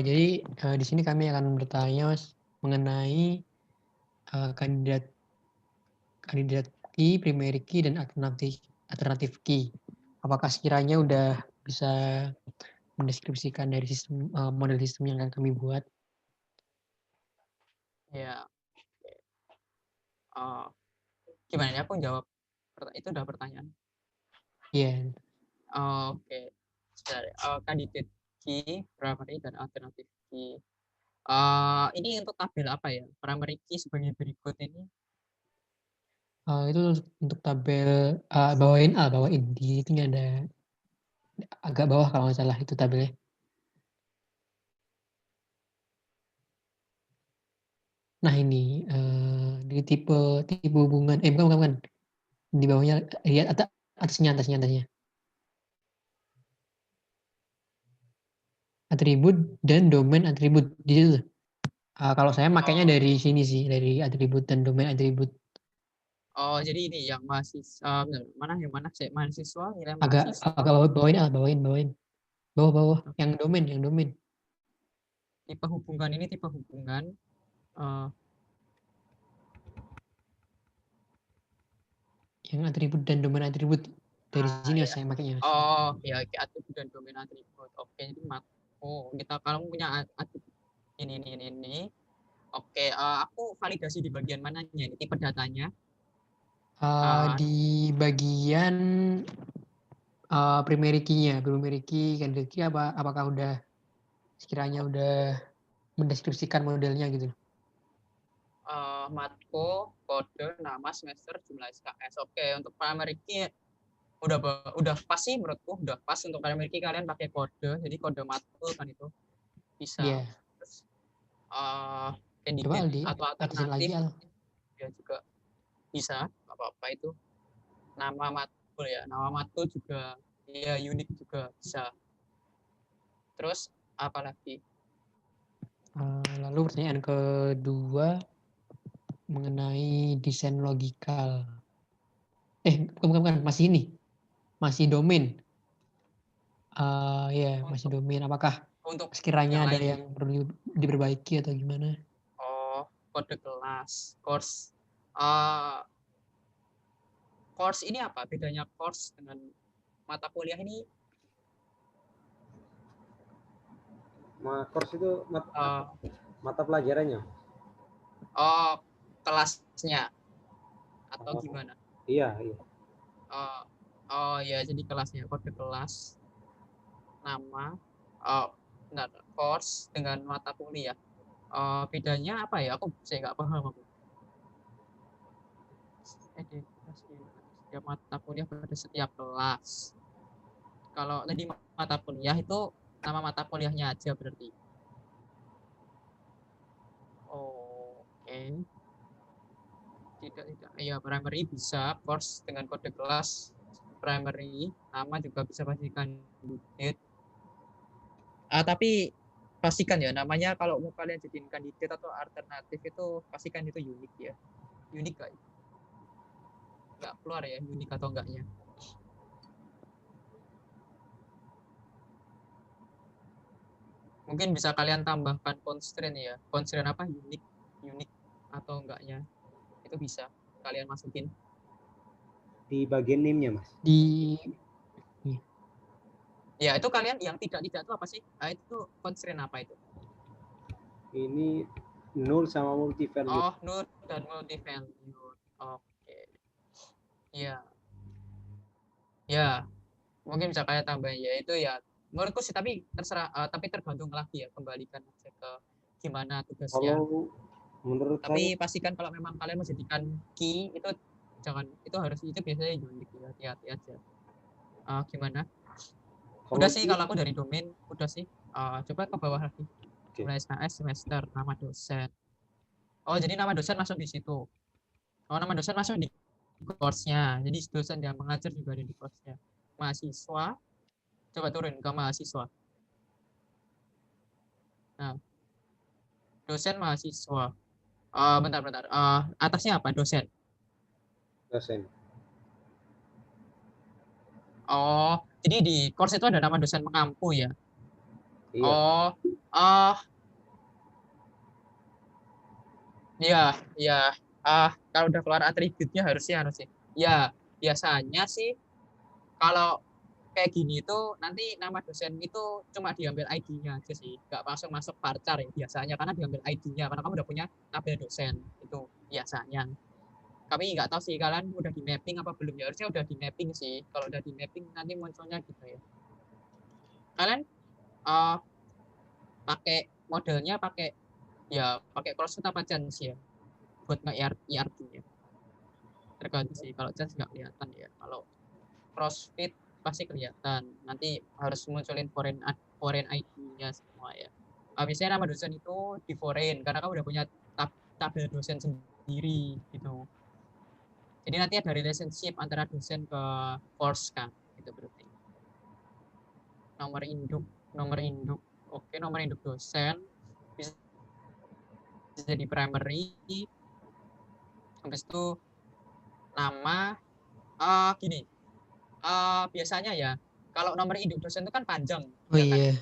Jadi di sini kami akan bertanya Mas mengenai kandidat key, primary key, dan alternatif key. Apakah sekiranya udah bisa mendeskripsikan dari model sistem yang akan kami buat? Ya, uh, gimana ya aku jawab? Itu udah pertanyaan. Iya. Oke. Candidate key, primary, dan alternative key. Ini untuk tabel apa ya? Primary key sebagai berikut ini. Itu untuk tabel bawain di itu ada agak bawah kalau nggak salah itu tabelnya. Nah ini di tipe hubungan bukan di bawahnya, lihat atasnya atribut dan domain atribut di situ. Kalau saya makanya dari sini sih, dari atribut dan domain atribut. Jadi ini yang mahasiswa, mana sih mahasiswa, nilai Agak mahasiswa, bawain bawah yang domain tipe hubungan ini tipe hubungan, uh, yang atribut dan domain atribut dari sini Mas, ya. saya makanya Mas. Ya, oke, atribut dan domain atribut. Oke, jadi kita kalau punya atribut ini. Oke, aku validasi di bagian mananya ini tipe datanya. Uh, Di bagian primary key candidate key apakah udah sekiranya udah mendeskripsikan modelnya gitu. matko, kode, nama, semester, jumlah SKS. Oke, untuk primary key udah pas sih menurutku, udah pas untuk primary key kalian pakai kode, jadi kode matko kan itu bisa. Iya. Terus Coba candidate di atau atasin lagi alternatif Al. ya juga bisa, apa-apa itu. Nama matkul ya, nama matkul juga ya, unik juga bisa. Terus apalagi? Lalu pertanyaan kedua mengenai desain logikal. Bukan, masih ini, masih domain. Ya, masih Untuk domain. Apakah untuk sekiranya yang ada lain, yang perlu diperbaiki atau gimana? kode kelas, course. uh, Course ini apa bedanya course dengan mata kuliah ini? Course itu uh, mata pelajarannya. Kelasnya atau gimana? Iya. Ya, jadi kelasnya, kode kelas, nama, course dengan mata kuliah. Bedanya apa ya? Saya nggak paham aku. Setiap mata kuliah pada setiap kelas. Kalau tadi mata kuliah itu nama mata kuliahnya aja berarti. Oke. Tidak. Ya, primary bisa course dengan kode kelas primary, nama juga bisa pastikan kandidat. Tapi pastikan ya namanya kalau mau kalian jadiin kandidat atau alternatif itu pastikan itu unik ya. Unik nggak keluar ya unik atau enggaknya. Mungkin bisa kalian tambahkan constraint ya. Constraint apa? Unik atau enggaknya. Itu bisa kalian masukin. Di bagian name-nya, Mas. Ya, itu kalian yang tidak itu apa sih? Itu constraint apa itu? Ini null sama multi value. Null dan multi value. Oke. Ya. Ya, mungkin bisa kalian tambahin ya. Itu ya menurutku sih, tapi terserah, tapi tergantung lagi ya, kembalikan aja ke gimana tugasnya. Kalau menurut Tapi saya pastikan kalau memang kalian menjadikan key itu itu biasanya unik ya, hati-hati aja. Gimana? Udah sih kalau aku dari domain, udah sih. Coba ke bawah lagi. Jumlah SKS, semester, nama dosen. Jadi nama dosen masuk di situ. Nama dosen masuk di course-nya. Jadi dosen yang mengajar juga ada di course-nya. Mahasiswa, coba turun ke mahasiswa. Nah, dosen mahasiswa. Bentar. Atasnya apa? Dosen. Jadi di course itu ada nama dosen mengampu ya. Iya. Oh, ah, iya. Kalau udah keluar atributnya harusnya. Ya, biasanya sih kalau kayak gini itu nanti nama dosen itu cuma diambil ID-nya aja sih, nggak langsung masuk varchar ya biasanya karena diambil ID-nya karena kamu udah punya tabel dosen itu biasanya. Kami nggak tahu sih kalian udah di mapping apa belum ya, harusnya udah di mapping sih. Kalau udah di mapping nanti munculnya gitu ya. Kalian uh, pakai modelnya pakai crossfit apa chance ya buat nge IRT-nya. Tergantung sih, kalau chance nggak kelihatan ya. Kalau crossfit pasti kelihatan. Nanti harus munculin foreign ID-nya semua ya. Biasanya nama dosen itu di foreign karena kamu udah punya tabel dosen sendiri gitu. Jadi nanti ada relationship antara dosen ke course kan, itu berarti. Nomor induk. Oke, nomor induk dosen bisa jadi primary. Habis itu nama gini. Biasanya ya kalau nomor induk dosen itu kan panjang, Oh ya kan? iya.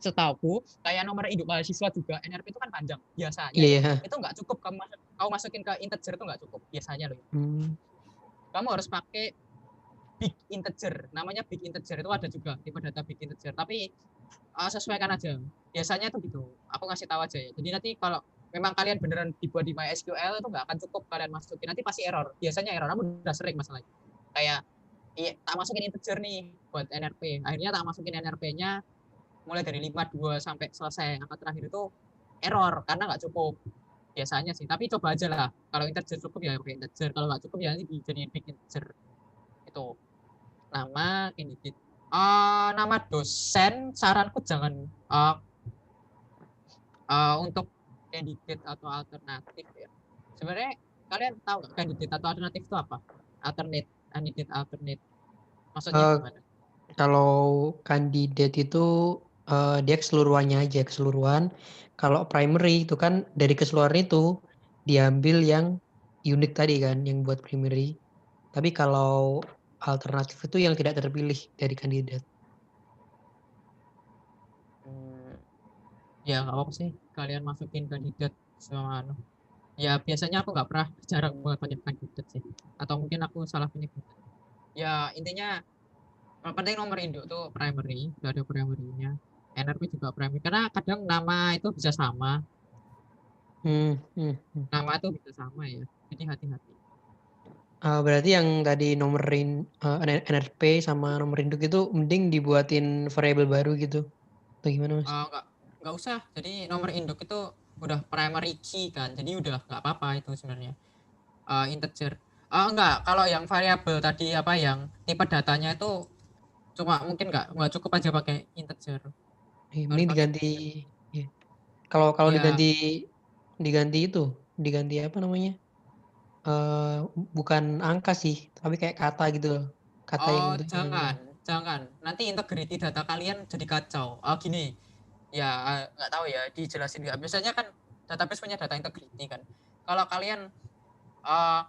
Setahu kayak nomor induk mahasiswa juga NRP itu kan panjang biasanya Iya, ya. iya. Itu nggak cukup kamu masukin ke integer itu nggak cukup biasanya loh ya. Hmm. Kamu harus pakai big integer, namanya big integer itu ada juga tipe data big integer, tapi sesuaikan aja biasanya itu gitu, aku ngasih tahu aja ya. Jadi nanti kalau memang kalian beneran dibuat di MySQL itu nggak akan cukup kalian masukin, nanti pasti error, biasanya error, kamu udah sering masalahnya kayak tak masukin integer nih buat NRP, akhirnya tak masukin NRP-nya mulai dari 52 sampai selesai angka terakhir itu error karena nggak cukup biasanya sih. Tapi coba aja lah, kalau integer cukup ya pakai integer, kalau nggak cukup ya nanti dijadiin big integer. Itu nama candidate. Nama dosen saranku jangan untuk candidate atau alternatif ya. Sebenarnya kalian tahu nggak candidate atau alternatif itu apa? Candidate alternate maksudnya Eh, gimana? kalau kandidat itu dia keseluruhannya aja, keseluruhan. Kalau primary itu kan dari keseluruhan itu diambil yang unik tadi kan, yang buat primary. Tapi kalau alternatif itu yang tidak terpilih dari kandidat. Ya nggak apa-apa sih kalian masukin kandidat sama ya biasanya aku nggak pernah jarang banget banyak kandidat sih, atau mungkin aku salah penyebut. Ya intinya penting nomor induk tuh primary, udah ada primary-nya. NRP juga primary karena kadang nama itu bisa sama, Hmm, hmm, hmm. nama itu bisa sama ya, jadi hati-hati. Berarti yang tadi nomorin NRP sama nomor induk itu mending dibuatin variabel baru gitu. Atau gimana Mas? Nggak usah, jadi nomor induk itu udah primary key kan, jadi udah nggak apa-apa itu sebenarnya. Integer enggak, kalau yang variabel tadi apa yang tipe datanya itu cuma mungkin nggak cukup aja pakai integer, harus Mending pakai diganti. integer Ya. Kalau ya. diganti diganti itu, diganti apa namanya? Eh bukan angka sih, tapi kayak kata gitu loh. Kata yang Oh, itu yang jangan. Nanti integrity data kalian jadi kacau. Gini, ya nggak tahu ya, dijelasin nggak. Biasanya kan database punya data integrity kan. Kalau kalian uh,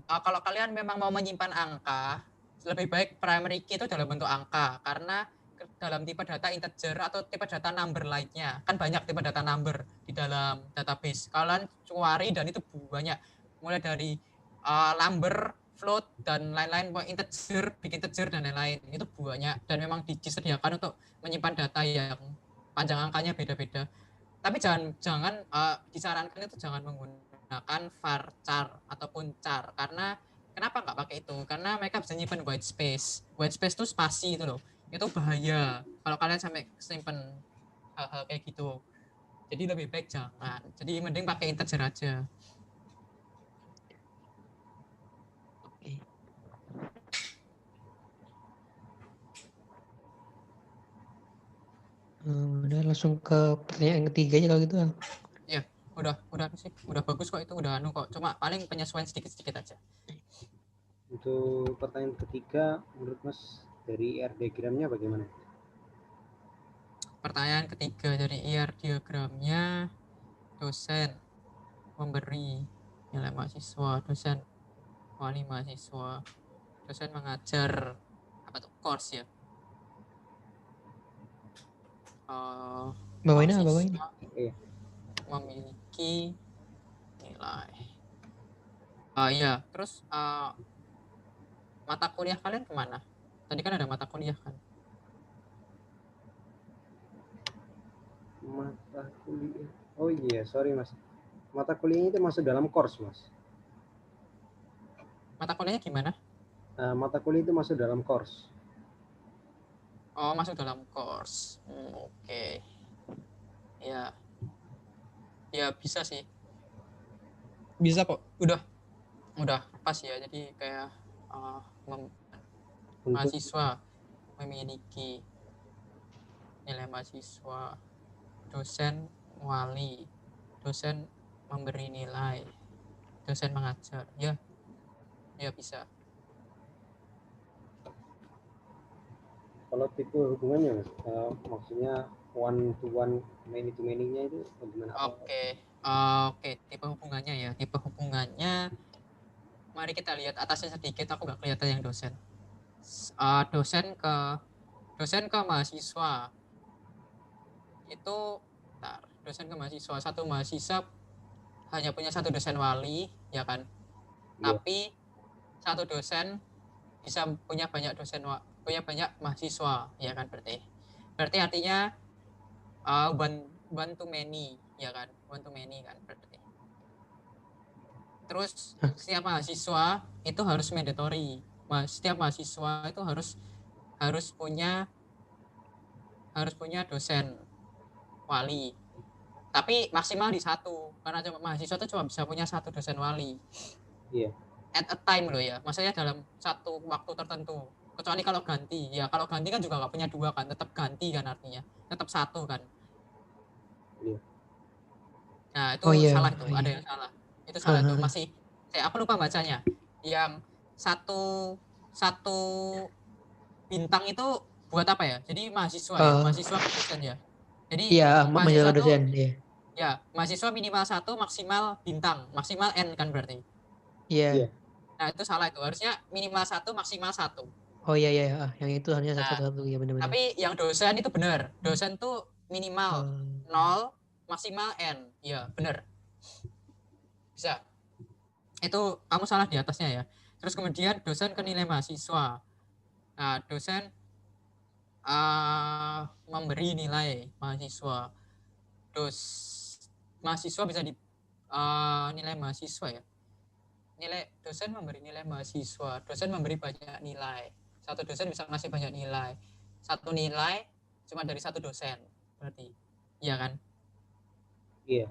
kalau kalian memang mau menyimpan angka, lebih baik primary key itu dalam bentuk angka, karena dalam tipe data integer atau tipe data number lainnya kan banyak tipe data number di dalam database. Kalian cari dan itu banyak, mulai dari number, float dan lain-lain, integer, big integer dan lain-lain itu banyak dan memang disediakan untuk menyimpan data yang panjang angkanya beda-beda. Tapi jangan disarankan itu jangan menggunakan varchar ataupun char, karena kenapa nggak pakai itu? Karena mereka bisa nyimpan white space. White space itu spasi itu loh. Itu bahaya kalau kalian sampai simpen hal-hal kayak gitu. Jadi lebih baik jangan. Jadi mending pakai integer aja. Oke. Udah langsung ke pertanyaan ketiga aja kalau gitu. Ya, udah sih. Udah bagus kok itu, udah anu kok. Cuma paling penyesuaian sedikit-sedikit aja. Untuk pertanyaan ketiga, menurut Mas dari R diagramnya bagaimana? Pertanyaan ketiga dari IR diagramnya, dosen memberi nilai mahasiswa, dosen wali mahasiswa, dosen mengajar apa tuh course ya, Bawain mahasiswa Iya. memiliki nilai. Iya, terus mata kuliah kalian kemana? Tadi kan ada mata kuliah kan? Mata kuliah. Oh iya, sorry Mas. Mata kuliahnya itu masuk dalam course, Mas. Mata kuliahnya gimana? Mata kuliah itu masuk dalam course. Oh, masuk dalam course. Oke. Ya. Ya bisa sih. Bisa kok. Udah pas ya. Jadi kayak Untuk mahasiswa memiliki nilai mahasiswa, dosen wali, dosen memberi nilai, dosen mengajar. Ya bisa. kalau tipe hubungannya, Mas, maksudnya one to one, many to many-nya itu bagaimana? Oke, tipe hubungannya ya. Tipe hubungannya, mari kita lihat atasnya sedikit. Aku nggak kelihatan yang dosen. Dosen ke mahasiswa itu, dosen ke mahasiswa, satu mahasiswa hanya punya satu dosen wali, ya kan? Iya. Tapi satu dosen bisa punya banyak punya banyak mahasiswa, ya kan? Berarti artinya one to many, ya kan? One to many kan berarti. Terus setiap mahasiswa itu harus mandatory. Setiap mahasiswa itu harus punya dosen wali. Tapi maksimal di satu, karena mahasiswa itu cuma bisa punya satu dosen wali. Iya. At a time loh ya, maksudnya dalam satu waktu tertentu. Kecuali kalau ganti, ya kalau ganti kan juga nggak punya dua kan, tetap ganti kan artinya, tetap satu kan. Iya. Nah itu Oh iya. salah itu, Oh, ada iya. yang salah. Itu salah itu, masih aku lupa bacanya. Yang satu bintang itu buat apa ya? Jadi mahasiswa ya, mahasiswa ke dosen ya. Jadi Iya, mahasiswa menjaga tuh dosen. Iya. ya mahasiswa minimal 1, maksimal bintang, maksimal N kan berarti. Iya. Iya. Nah itu salah itu, harusnya minimal 1, maksimal 1. Oh iya iya. Yang itu hanya Nah, satu-satu ya benar-benar. tapi yang dosen itu benar. Dosen tuh minimal 0, maksimal N. Iya, benar. Bisa. Itu kamu salah di atasnya ya. Terus kemudian dosen ke nilai mahasiswa. Nah, dosen memberi nilai mahasiswa. Mahasiswa bisa di nilai mahasiswa ya. Dosen memberi nilai mahasiswa. Dosen memberi banyak nilai. Satu dosen bisa ngasih banyak nilai. Satu nilai cuma dari satu dosen. Berarti. Iya kan? Iya.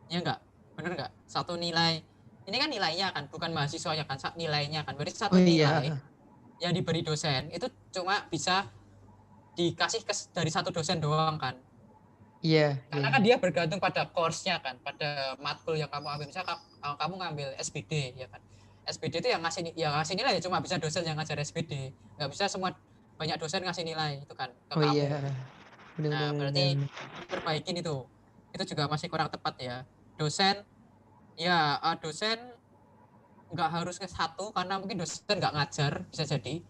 Iya enggak? Bener enggak? Satu nilai. Ini kan nilainya kan, bukan mahasiswanya kan, nilainya kan. Berarti satu nilai yang diberi dosen itu cuma bisa dikasih dari satu dosen doang kan. Iya. Karena kan dia bergantung pada course-nya kan, pada matkul yang kamu ambil. Misalnya kamu ngambil SBD ya kan. SBD itu yang ngasih nilai cuma bisa dosen yang ngajar SBD. Nggak bisa semua banyak dosen ngasih nilai itu kan ke kamu. Iya. Nah, berarti perbaikin itu. Itu juga masih kurang tepat ya. Dosen nggak harus ke satu, karena mungkin dosen nggak ngajar, bisa jadi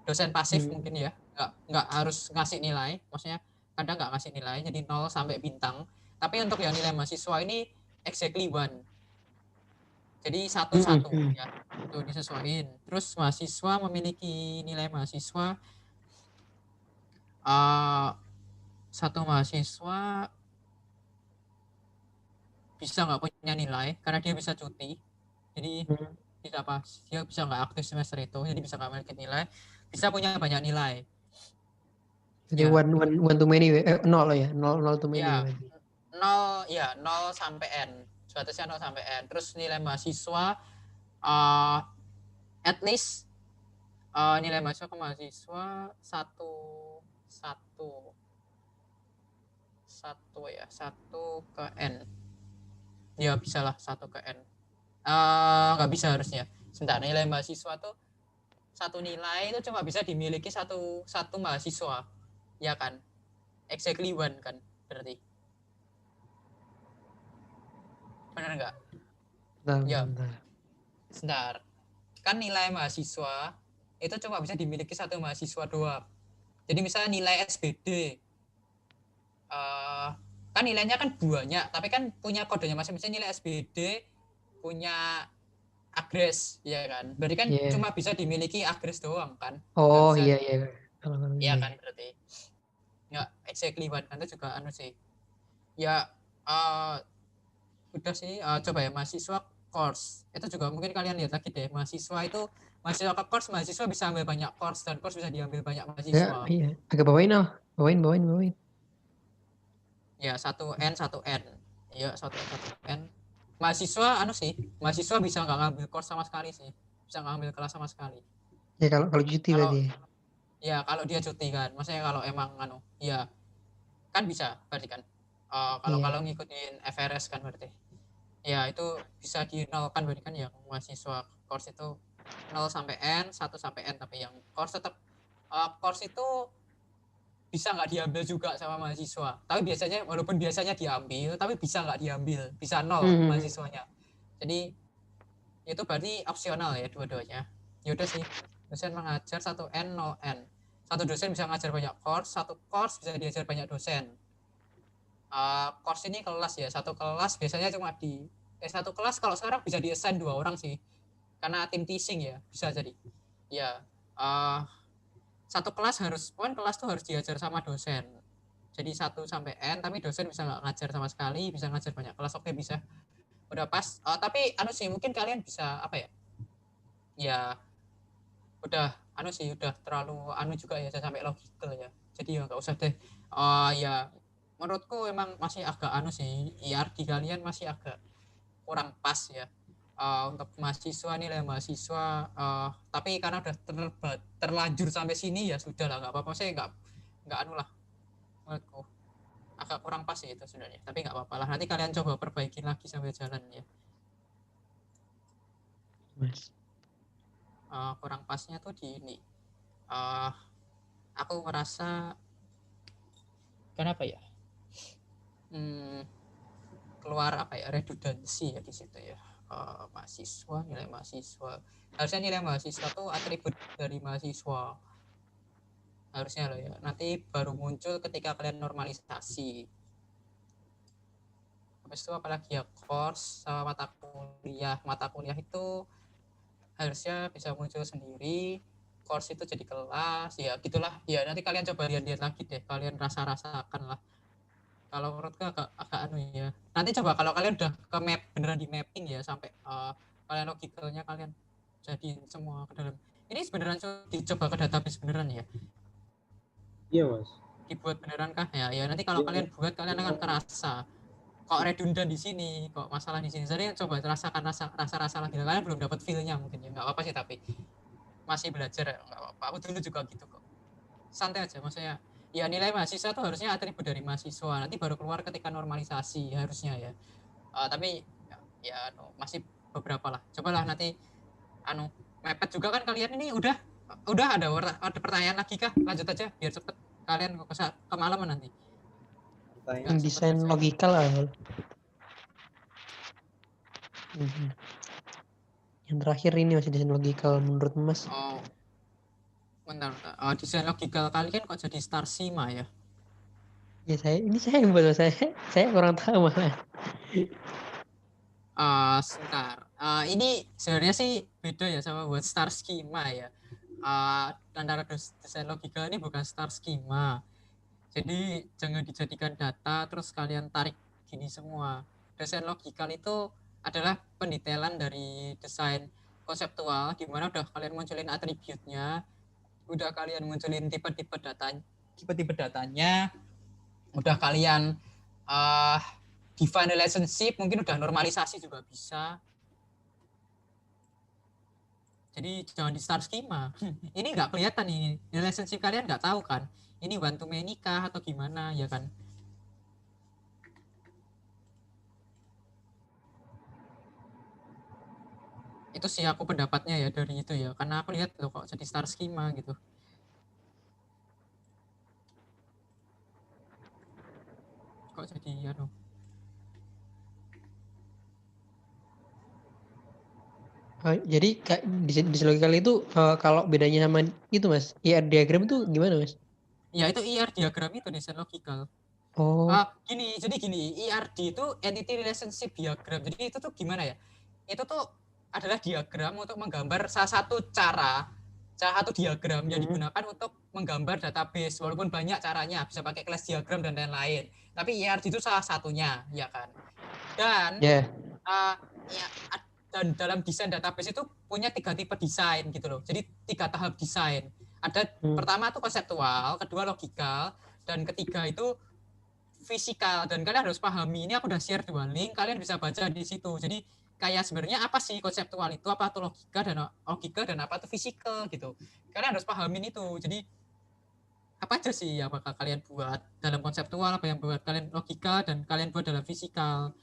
dosen pasif mungkin ya, nggak harus ngasih nilai, maksudnya kadang nggak ngasih nilai, jadi 0 sampai bintang. Tapi untuk yang nilai mahasiswa ini exactly 1, jadi 1 ya, itu disesuaikan. Terus mahasiswa memiliki nilai mahasiswa, satu mahasiswa bisa nggak punya nilai karena dia bisa cuti, jadi dia bisa nggak aktif semester itu, jadi bisa nggak memiliki nilai, bisa punya banyak nilai. Jadi ya. one to many, 0 ya, 0 to many. Ya, 0 sampai N, batasnya 0 sampai N. Terus nilai mahasiswa at least nilai mahasiswa ke mahasiswa satu ke N. Ya bisa lah 1 ke N. Nggak bisa harusnya. Sebentar, nilai mahasiswa tuh satu nilai itu cuma bisa dimiliki satu mahasiswa, ya kan? Exactly 1 kan berarti. Benar nggak? Ya. Sebentar. Kan nilai mahasiswa itu cuma bisa dimiliki satu mahasiswa doang. Jadi misalnya nilai SBD kan nilainya kan banyak, tapi kan punya kodenya masing-masing, nilai SBD, punya agres, ya kan? Berarti kan Iya. cuma bisa dimiliki agres doang kan? Nggak Oh bisa, iya kalau iya iya. kan berarti. Nggak exactly one kan itu juga anu sih. Ya udah sih, coba ya mahasiswa course. Itu juga mungkin kalian lihat lagi deh, mahasiswa itu mahasiswa ke course, mahasiswa bisa ambil banyak course dan course bisa diambil banyak Enggak, mahasiswa. iya. Agak bawain bawain. Ya 1N 1N. Ya 1N 1N. Mahasiswa anu sih, mahasiswa bisa nggak ngambil course sama sekali sih. Bisa nggak ngambil kelas sama sekali. Ya kalau cuti Kalau berarti. ya kalau dia cuti kan, maksudnya kalau emang anu, ya kan bisa berarti kan. Kalau Iya. kalau ngikutin FRS kan berarti. Ya itu bisa di nol kan berarti kan, yang mahasiswa course itu 0 sampai N, 1 sampai N, tapi yang course tetap course itu bisa nggak diambil juga sama mahasiswa. Tapi biasanya walaupun biasanya diambil, tapi bisa nggak diambil, bisa nol Hmm. mahasiswanya. Jadi itu berarti opsional ya dua-duanya. Ya udah sih, dosen mengajar 1N 0N. Satu dosen bisa ngajar banyak course, satu course bisa diajar banyak dosen. Course ini kelas ya, satu kelas biasanya cuma satu kelas kalau sekarang bisa di-assign 2 orang sih. Karena tim teaching ya, bisa jadi. Ya, satu kelas kelas tuh harus diajar sama dosen. Jadi 1 sampai N, tapi dosen bisa nggak ngajar sama sekali, bisa ngajar banyak kelas, oke bisa. Udah pas. Tapi anu sih, mungkin kalian bisa apa ya? Ya, udah anu sih, udah terlalu anu juga ya, sampai logical ya. Jadi ya nggak usah deh. Ya, menurutku emang masih agak anu sih, IRD kalian masih agak kurang pas ya. Untuk mahasiswa, nilai mahasiswa, tapi karena udah terlanjur sampai sini ya sudah lah, nggak apa-apa, saya nggak anu lah, menurutku agak kurang pas sih itu sebenarnya, tapi nggak apa-apa lah, nanti kalian coba perbaikin lagi sambil jalan ya. Mas. Kurang pasnya tuh di ini, uh, aku merasa kenapa ya, keluar apa ya, redundansi ya di situ ya. Mahasiswa, nilai mahasiswa, harusnya nilai mahasiswa tuh atribut dari mahasiswa, harusnya loh ya, nanti baru muncul ketika kalian normalisasi. Habis itu apalagi ya, course sama mata kuliah itu harusnya bisa muncul sendiri, course itu jadi kelas, ya gitulah ya, nanti kalian coba lihat-lihat lagi deh, kalian rasa-rasakan lah. Kalau menurutku agak anu ya, nanti coba kalau kalian udah ke map, beneran di mapping ya, sampai kalian logikalnya kalian jadi semua ke dalam ini, beneran dicoba ke database beneran ya, Iya mas. dibuat beneran kah ya, ya nanti kalau Iya, kalian buat kalian akan kerasa kok redundan di sini, kok masalah di sini. Jadi coba rasakan rasa lagi, kalian belum dapat feel-nya mungkin ya, nggak apa-apa sih, tapi masih belajar ya, nggak apa-apa, aku dulu juga gitu kok, santai aja. Maksudnya ya, nilai mahasiswa tuh harusnya atribut dari mahasiswa, nanti baru keluar ketika normalisasi harusnya ya. Tapi ya masih beberapa lah, cobalah nanti anu mepet juga kan kalian ini. Udah ada pertanyaan lagi kah? Lanjut aja biar cepet, kalian kok kemalaman nanti. pertanyaan. Desain logikal lah. Yang terakhir ini masih desain logikal menurut Mas. Bentar. Desain logikal kalian kok jadi Star Sima ya? Ya saya yang buat, saya kurang tahu malah. Sebentar. Ini sebenarnya sih beda ya sama buat Star Schema ya. Antara desain logikal ini bukan Star Schema. Jadi jangan dijadikan data terus kalian tarik gini semua. Desain logikal itu adalah pendetailan dari desain konseptual, di mana udah kalian munculin atributnya, udah kalian munculin tipe-tipe datanya, udah kalian define relationship, mungkin udah normalisasi juga bisa. Jadi jangan di start schema. Ini nggak kelihatan nih, relationship kalian nggak tahu kan, ini one to many kah atau gimana ya kan. Itu sih aku pendapatnya ya dari itu ya, karena aku lihat loh kok jadi start schema gitu. Kok jadi ya no. Jadi desain logikal itu kalau bedanya sama itu Mas, IR diagram itu gimana Mas? Ya itu IR diagram itu desain logikal. Oh, Jadi gini, ERD itu entity relationship diagram. Jadi itu tuh gimana ya? Itu tuh adalah diagram untuk menggambar salah satu satu diagram yang digunakan untuk menggambar database. Walaupun banyak caranya, bisa pakai class diagram dan lain-lain. Tapi ERD itu salah satunya, ya kan? Dan ya. dan dalam desain database itu punya 3 tipe desain gitu loh. Jadi 3 tahap desain. Ada pertama tuh konseptual, kedua logikal, dan ketiga itu fisikal. Dan kalian harus pahami, ini aku udah share 2 link, kalian bisa baca di situ. Jadi kayak sebenarnya apa sih konseptual itu, apa itu logika dan apa itu fisikal gitu. Kalian harus pahamin itu. Jadi apa aja sih yang bakal kalian buat dalam konseptual, apa yang buat kalian logika, dan kalian buat dalam fisikal.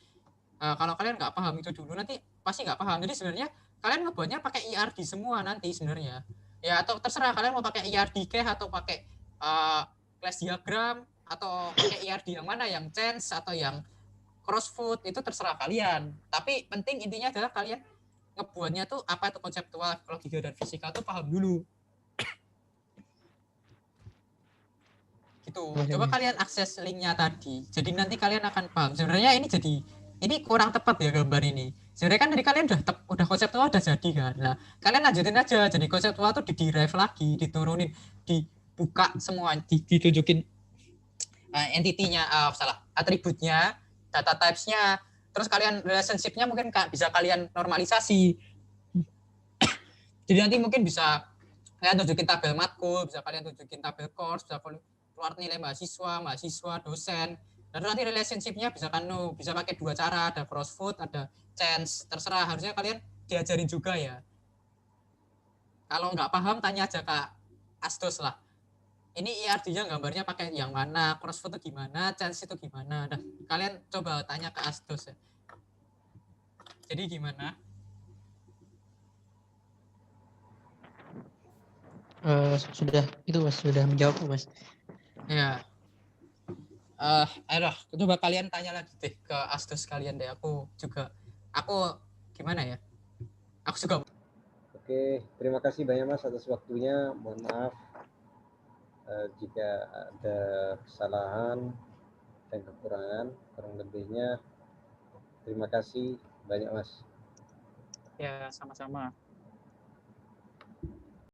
Kalau kalian nggak paham itu dulu, nanti pasti nggak paham. Jadi sebenarnya kalian ngebuatnya pakai ERD semua nanti sebenarnya. Ya, atau terserah kalian mau pakai ERD atau pakai class diagram, atau pakai ERD yang mana, yang change atau yang crossfoot, itu terserah kalian. Tapi penting intinya adalah kalian ngebuatnya tuh apa itu konseptual, logika dan fisikal tuh paham dulu. Gitu. Coba kalian akses linknya tadi. Jadi nanti kalian akan paham. Sebenarnya ini kurang tepat ya gambar ini. Sebenarnya kan dari kalian udah konseptual udah jadi kan. Nah, kalian lanjutin aja. Jadi konseptual tuh di-derive lagi, diturunin, dibuka semua, ditunjukin entity-nya, atributnya, data types-nya, terus kalian relationship-nya mungkin bisa kalian normalisasi. Jadi nanti mungkin bisa kalian tunjukin tabel matkul, bisa kalian tunjukin tabel course, bisa keluar nilai mahasiswa, dosen. Dan nanti relationship-nya bisa bisa pakai 2 cara, ada crossfoot, ada chance, terserah. Harusnya kalian diajarin juga ya. Kalau nggak paham tanya aja Kak Astos lah. Ini ERD-nya gambarnya pakai yang mana, crossfoot itu gimana, chance itu gimana. Nah, kalian coba tanya ke Astos ya. Jadi gimana? Sudah itu Mas, sudah menjawab Mas. Ya. Ayolah, coba kalian tanya lagi deh ke Astos kalian deh. Aku gimana ya? Aku juga. Oke, terima kasih banyak Mas atas waktunya. Mohon maaf jika ada kesalahan dan kekurangan. Kurang lebihnya terima kasih banyak Mas. Ya, sama-sama.